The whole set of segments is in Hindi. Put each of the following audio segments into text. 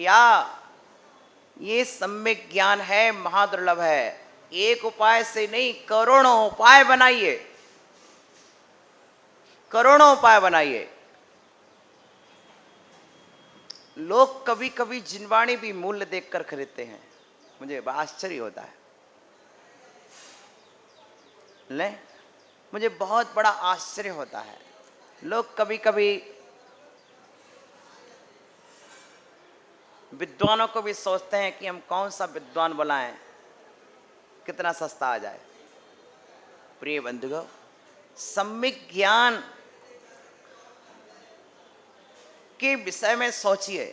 भैया ये सम्यक ज्ञान है, महादुर्लभ है। एक उपाय से नहीं, करोड़ों उपाय बनाइए, करोड़ों उपाय बनाइए। लोग कभी कभी जिनवाणी भी मूल्य देखकर खरीदते हैं, मुझे बड़ा आश्चर्य होता है। ले, मुझे बहुत बड़ा आश्चर्य होता है। लोग कभी कभी विद्वानों को भी सोचते हैं कि हम कौन सा विद्वान बुलाएं, कितना सस्ता आ जाए। प्रिय बंधुओं, सम्यक ज्ञान के विषय में सोचिए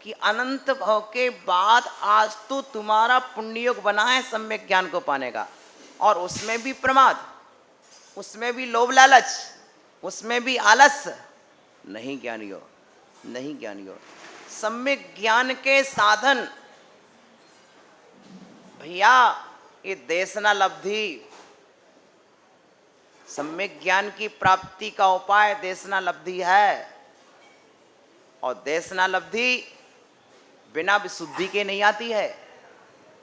कि अनंत भव के बाद आज तो तुम्हारा पुण्ययोग बना है सम्यक ज्ञान को पाने का, और उसमें भी प्रमाद, उसमें भी लोभ लालच, उसमें भी आलस। नहीं ज्ञानियों, नहीं ज्ञानियों, सम्यक ज्ञान के साधन भैया ये देशना लब्धि, सम्यक ज्ञान की प्राप्ति का उपाय देशना लब्धि है। और देशना लब्धि बिना विशुद्धि के नहीं आती है,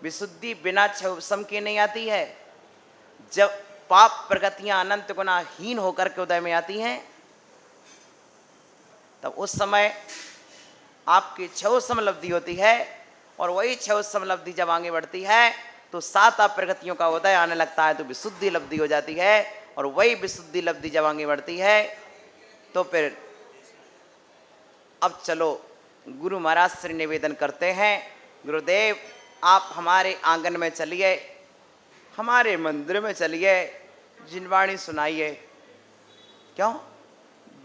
विशुद्धि बिना क्षम के नहीं आती है। जब पाप प्रगतियां अनंत गुना हीन होकर के उदय में आती हैं, तब उस समय आपकी छह समलब्धि होती है, और वही छह समलब्धि जब आगे बढ़ती है तो सात प्रगतियों का उदय आने लगता है, तो विशुद्धि लब्धि हो जाती है। और वही विशुद्धि लब्धि जब आगे बढ़ती है तो फिर अब चलो गुरु महाराज से निवेदन करते हैं, गुरुदेव आप हमारे आंगन में चलिए, हमारे मंदिर में चलिए, जिनवाणी सुनाइए। क्यों?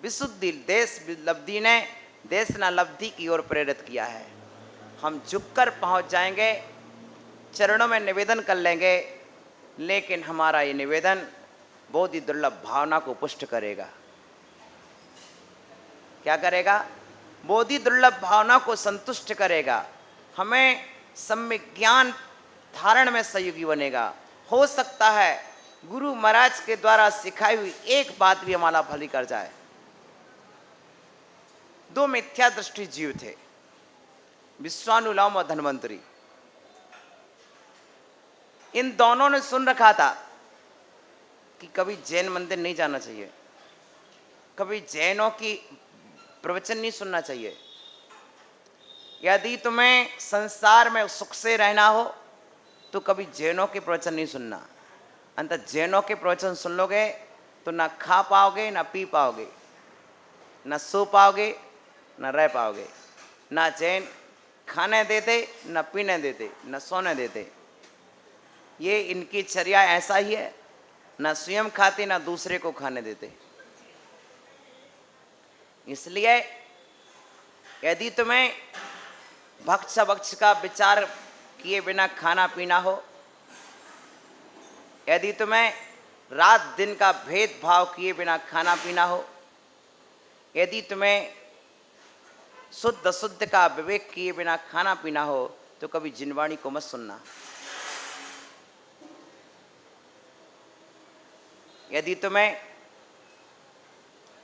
विशुद्धि देश लब्धि ने देशना लब्धि की ओर प्रेरित किया है। हम झुककर पहुंच जाएंगे, चरणों में निवेदन कर लेंगे, लेकिन हमारा ये निवेदन बोधि दुर्लभ भावना को पुष्ट करेगा। क्या करेगा? बोधि दुर्लभ भावना को संतुष्ट करेगा, हमें सम्यक ज्ञान धारण में सहयोगी बनेगा। हो सकता है गुरु महाराज के द्वारा सिखाई हुई एक बात भी हमारा भली कर जाए। दो मिथ्या दृष्टि जीव थे, विश्वानुलोम और धन्वंतरी। इन दोनों ने सुन रखा था कि कभी जैन मंदिर नहीं जाना चाहिए, कभी जैनों की प्रवचन नहीं सुनना चाहिए। यदि तुम्हें संसार में सुख से रहना हो तो कभी जैनों के प्रवचन नहीं सुनना। अंत जैनों के प्रवचन सुन लोगे तो ना खा पाओगे, ना पी पाओगे, ना सो पाओगे, ना रह पाओगे। ना जैन खाने देते, ना पीने देते, ना सोने देते। ये इनकी चर्या ऐसा ही है, ना स्वयं खाते, ना दूसरे को खाने देते। इसलिए यदि तुम्हें भक्ष भक्ष का विचार किए बिना खाना पीना हो, यदि तुम्हें रात दिन का भेदभाव किए बिना खाना पीना हो, यदि तुम्हें शुद्ध शुद्ध का विवेक किए बिना खाना पीना हो, तो कभी जिनवाणी को मत सुनना। यदि तुम्हें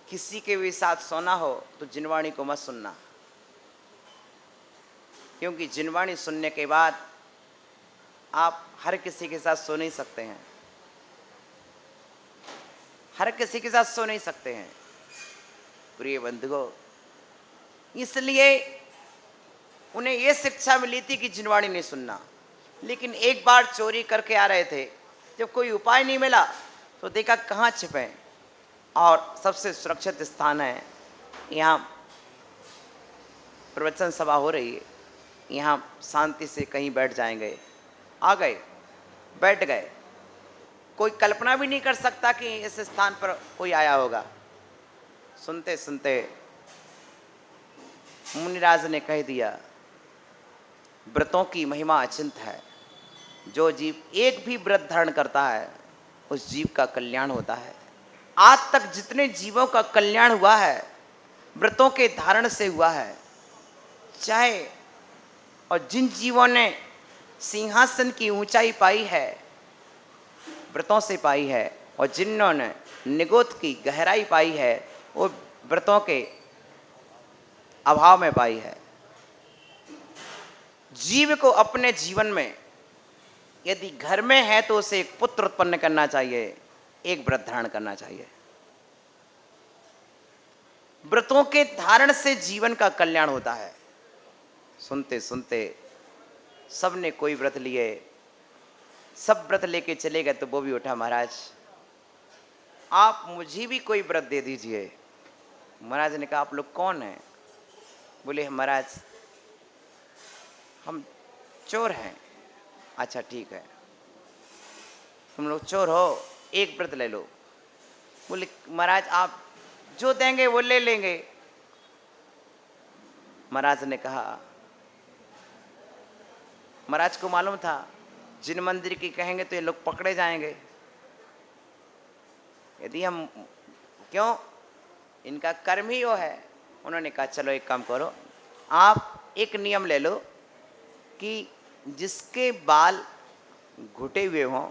किसी के भी साथ सोना हो तो जिनवाणी को मत सुनना, क्योंकि जिनवाणी सुनने के बाद आप हर किसी के साथ सो नहीं सकते हैं, हर किसी के साथ सो नहीं सकते हैं। प्रिय बंधुओं, इसलिए उन्हें यह शिक्षा मिली थी कि जिनवाणी नहीं सुनना। लेकिन एक बार चोरी करके आ रहे थे, जब कोई उपाय नहीं मिला तो देखा कहाँ छिपे, और सबसे सुरक्षित स्थान है, यहाँ प्रवचन सभा हो रही है, यहाँ शांति से कहीं बैठ जाएंगे। आ गए, बैठ गए। कोई कल्पना भी नहीं कर सकता कि इस स्थान पर कोई आया होगा। सुनते सुनते मुनिराज ने कह दिया, व्रतों की महिमा अचिंत है। जो जीव एक भी व्रत धारण करता है उस जीव का कल्याण होता है। आज तक जितने जीवों का कल्याण हुआ है व्रतों के धारण से हुआ है। चाहे और जिन जीवों ने सिंहासन की ऊंचाई पाई है व्रतों से पाई है, और जिन्होंने निगोद की गहराई पाई है वो व्रतों के अभाव में पाई है। जीव को अपने जीवन में यदि घर में है तो उसे एक पुत्र उत्पन्न करना चाहिए, एक व्रत धारण करना चाहिए। व्रतों के धारण से जीवन का कल्याण होता है। सुनते सुनते सबने कोई व्रत लिए, सब व्रत लेके चले गए तो वो भी उठा, महाराज आप मुझे भी कोई व्रत दे दीजिए। महाराज ने कहा आप लोग कौन हैं? बोले महाराज हम चोर हैं। अच्छा ठीक है, तुम लोग चोर हो, एक व्रत ले लो। बोले महाराज आप जो देंगे वो ले लेंगे। महाराज ने कहा, महाराज को मालूम था जिन मंदिर की कहेंगे तो ये लोग पकड़े जाएंगे, यदि हम क्यों, इनका कर्म ही वो है। उन्होंने कहा चलो एक काम करो, आप एक नियम ले लो कि जिसके बाल घुटे हुए हों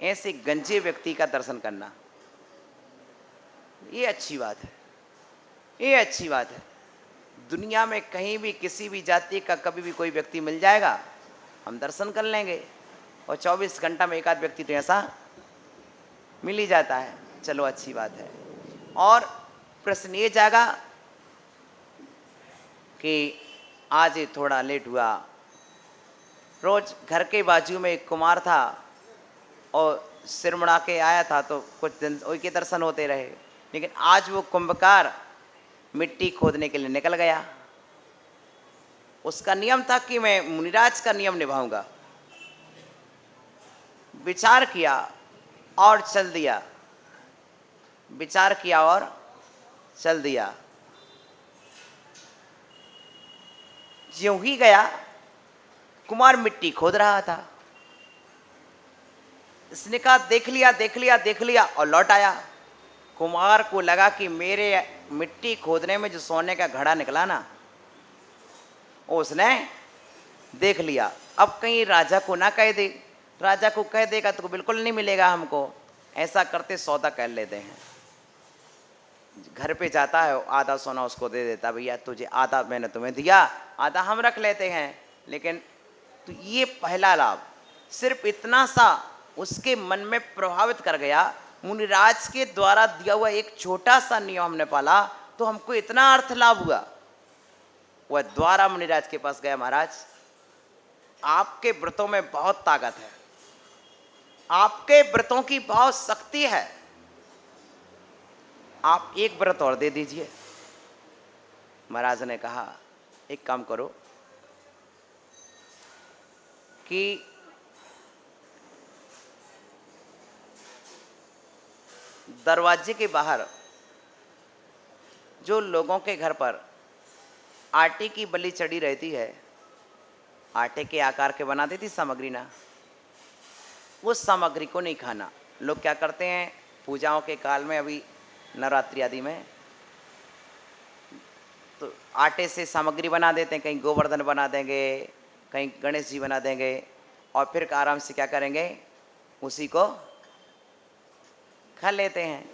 ऐसे गंजे व्यक्ति का दर्शन करना। ये अच्छी बात है, ये अच्छी बात है। दुनिया में कहीं भी किसी भी जाति का कभी भी कोई व्यक्ति मिल जाएगा, हम दर्शन कर लेंगे। और 24 घंटा में एक आध व्यक्ति तो ऐसा मिल ही जाता है। चलो अच्छी बात है। और प्रश्न ये जागा कि आज ये थोड़ा लेट हुआ। रोज घर के बाजू में एक कुमार था और सिर मुड़ा के आया था तो कुछ दिन उनके दर्शन होते रहे, लेकिन आज वो कुंभकार मिट्टी खोदने के लिए निकल गया। उसका नियम था कि मैं मुनिराज का नियम निभाऊंगा। विचार किया और चल दिया, विचार किया और चल दिया। ज्यों ही गया, कुमार मिट्टी खोद रहा था। इसने कहा देख लिया देख लिया देख लिया, और लौट आया। कुमार को लगा कि मेरे मिट्टी खोदने में जो सोने का घड़ा निकला ना, उसने देख लिया। अब कहीं राजा को ना कह दे, राजा को कह देगा तो बिल्कुल नहीं मिलेगा हमको। ऐसा करते सौदा कर लेते हैं। घर पे जाता है, आधा सोना उसको दे देता, भैया तुझे आधा मैंने तुम्हें दिया, आधा हम रख लेते हैं। लेकिन तो ये पहला लाभ सिर्फ इतना सा उसके मन में प्रभावित कर गया। मुनिराज के द्वारा दिया हुआ एक छोटा सा नियम हमने पाला तो हमको इतना अर्थ लाभ हुआ। वह द्वारा मुनिराज के पास गया, महाराज आपके व्रतों में बहुत ताकत है, आपके व्रतों की बहुत शक्ति है, आप एक व्रत और दे दीजिए। महाराज ने कहा एक काम करो कि दरवाजे के बाहर जो लोगों के घर पर आटे की बलि चढ़ी रहती है, आटे के आकार के बना देती सामग्री ना, उस सामग्री को नहीं खाना। लोग क्या करते हैं पूजाओं के काल में, अभी नवरात्रि आदि में, तो आटे से सामग्री बना देते हैं। कहीं गोवर्धन बना देंगे, कहीं गणेश जी बना देंगे, और फिर आराम से क्या करेंगे, उसी को खा लेते हैं।